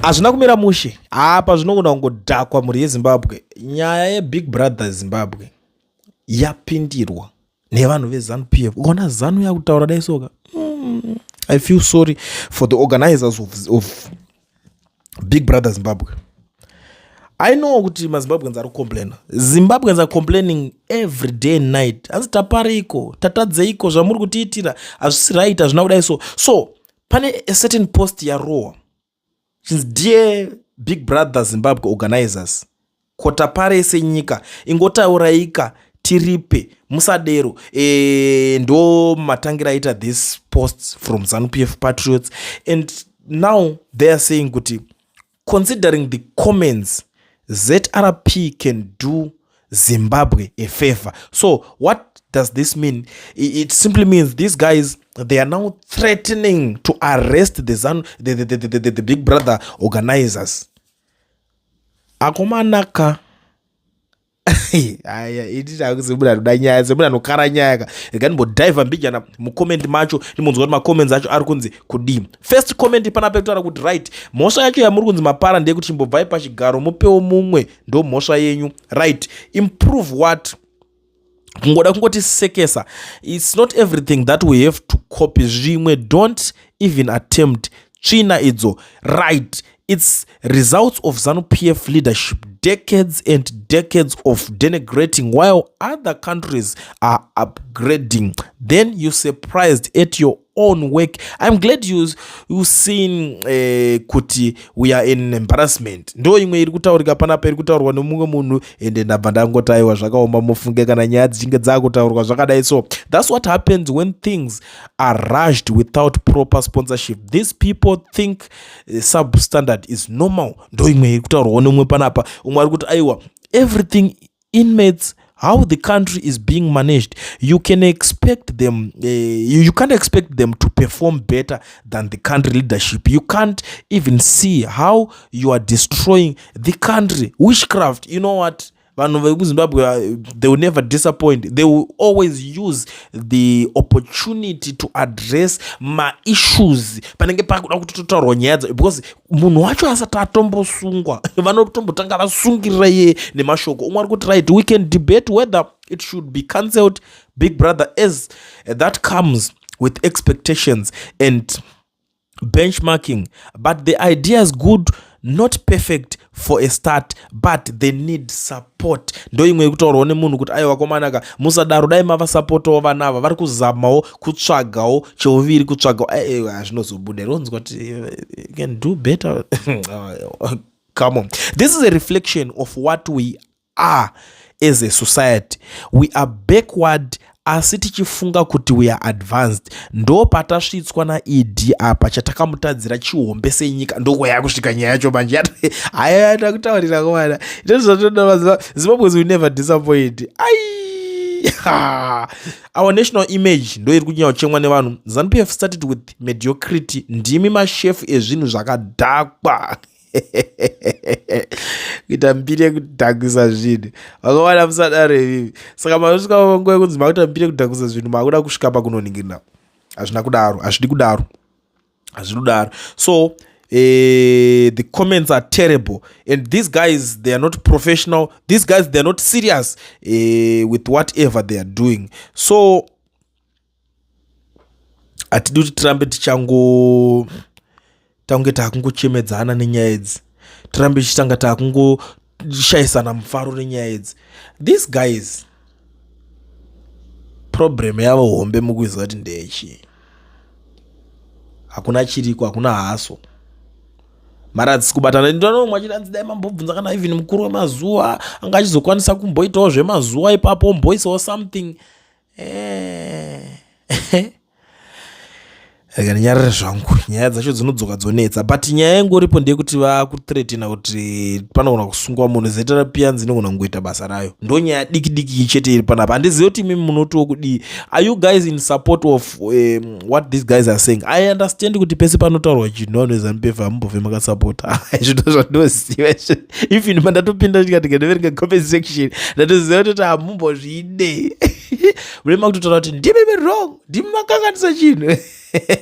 Hazvina kumira mushe apa zvinogona kungodhakwa mhuri yeZimbabwe. Nyaya yeBig Brother Zimbabwe yapindirwa nevanhu veZanuPF. Ukaona Zanu yakutaura dai soka. I feel sorry for the organizers of Big Brother Zimbabwe. I know kuti maZimbabweans are complaining. Zimbabweans are complaining every day and night. Asi tapariko, tatadzeiko zvamuri kutiitira, hazvisi right, hazvina kudai so. So, pane a certain post yarowa. Since dear Big Brother Zimbabwe organizers, kota parese nyika, ingotauraika tiripe, musadero, ndo matangira ita this posts from ZanuPF Patriots. And now they are saying kuti, considering the comments, ZRP can do Zimbabwe a favor. So what does this mean? It simply means these guys, they are now threatening to arrest the Big Brother organizers. Akomanaka. Semuna nokara nyaya ganimbo-dive mbijana mucomment macho ndimunzwa kuti macomments acho ari kunzi kudii. First comment panapa kutaura kuti right, mhosva yacho yamuri kunzi mapara ndeyekuti chimbobvai pachigaro mupewo mumwe ndo mhosva yenyu. Right, improve what? Kungoda kungotisekesa. It's not everything that we have to copy. Zvimwe don't even attempt tsvina idzo. Right, it's results of ZanuPF leadership, decades and decades of denigrating while other countries are upgrading. Then you're surprised at your own work. I'm glad you seen kuti we are in embarrassment. Ndo imwe iri kutaurika panapa iri kutaurwa nemumwe munhu ende ndabva ndangotaiwa zvakaoma mufunge kana nyaya dzichinge dzakutaurwa zvakadai. So that's what happens when things are rushed without proper sponsorship. These people think substandard is normal. Ndo imwe iri kutaurwa nemumwe panapa. Umwe ari kuti aiwa, everything inmates, how the country is being managed, you can expect them, you can't expect them to perform better than the country leadership. You can't even see how you are destroying the country. Witchcraft, you know what? Zimbabwe, they will never disappoint. They will always use the opportunity to address my issues. Panenge pakuda kutotaurwa nyaya because munhu wacho asati atombosungwa vanotombotanga vasungirira iye nemashoko. Umwe ari kuti right, we can debate whether it should be cancelled, Big Brother, as that comes with expectations and benchmarking. But the idea is good, not perfect for a start, but they need support. Ndo imwe kutaurwa nemunhu kuti aiwa komanaka musadaro dai mava supportawo vanava vari kuzamawo kutsvagawo cheuviri kutsvagawo zvinozobuda ronzwa kuti you can do better. Come on, this is a reflection of what we are as a society. We are backward asi tichifunga kuti we are advanced. Ndo patasvitswa naED apa chatakamutadzira chihombe senyika ndoko yakusvika nyaya yacho manje haya takutaurira kuwana ndozvatoda Zimbabwe will never disappoint. Our national image ndo iri kunyanya kuchemwa nevanhu. ZanuPF started with mediocrity. Ndimi mashefu ezvinhu zvakadhakwa kuita mbiri yekudhakisa zvinhu vakawana musadaro ivivi. Saka manosvika nguva yekunzi makuita mbiri yekudhakisa zvinhu makuda kusvika pakunoningirira. Hazvina kudaro, hazvidi kudaro, hazvidi kudaro. So the comments are terrible, and these guys, they are not professional. These guys, they are not serious with whatever they are doing. So atidi kuti tirambe tichango tange takungochemedzana nenyaya idzi, tirambe tichitanga takungoshayisana mufaro nenyaya idzi. These guys, problem yavo hombe mukuziva kuti ndechi, hakuna chiriko, hakuna haso. Mara hatisi kubatana ndinono mwachidanzi dai mambobvunza kana even mukuru wemazuva anga achizokwanisa kumboitawo zvemazuva ipapo omboisawo something. Nyaya zvangu, nyaya dzacho dzinodzoka dzonetsa, but nyaya ingoripo ndeyekuti vakuthreatina kuti panogona kusungwa munhu. ZRP inogona kungoita basa rayo. Ndo nyaya diki diki chete iri panapa. Handizivi kuti mimi munotiwo kudii. Are you guys in support of what these guys are saying? I understand kuti pese panotaurwa chinhu vanhu veZanuPF hamumbobve makasapota. Zvino zvandinoziva. If ini mandatopinda ndikaverenga comment section ndatoziva kuti hamumbozvide. Murema kutotaura kuti ndimi wrong, ndimi makanganisa chinhu.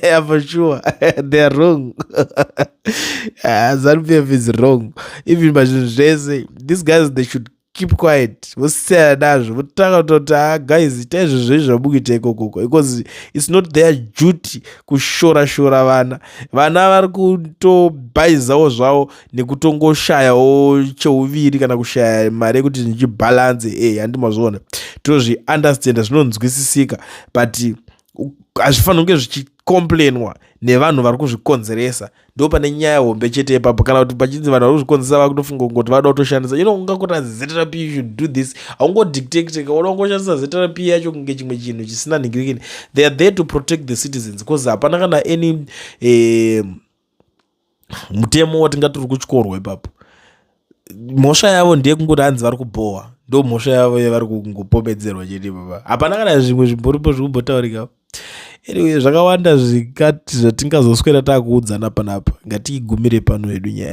Yeah, for sure. They are wrong. Zanupf is wrong. Even Majinjese, these guys, they should keep quiet. Vosiyana nazvo votanga kutoti guys itai izvozvo zvamukuita ikokoko, because it's not their duty kushora vana vari kutobhaizawo zvavo nekutongoshayawo cheuviri kana kushaya mari yekuti ndichibhalanze. Handimazviona tozviunderstanda, zvinonzwisisika, but hazvifaniri kunge zvichikomplainwa nevanhu vari kuzvikonzeresa. Ndo pane nyaya hombe chete ipapo, kana kuti pachinzi vanhu vari kuzvikonzeresa vakutofunga kungoti vada kutoshandisa ungangoti zeterapi you should do this, haungodictate kana ungoshandisa zeterapi yacho kunge chimwe chinhu chisina nhingirini. They are there to protect the citizens, because hapana kana any mutemo watingati uri kutyorwa ipapo. Mhosva yavo ndeye kungoti hanzi vari kubhohwa, ndo mhosva yavo yavari kungopomedzerwa chete baba. Hapana kana zvimwe zvimboripo zviri kumbotaurika. Anyway, zvakawanda zvikati zvatingazoswera takuudzana panapa, ngatiigumire pano hedu nyaya.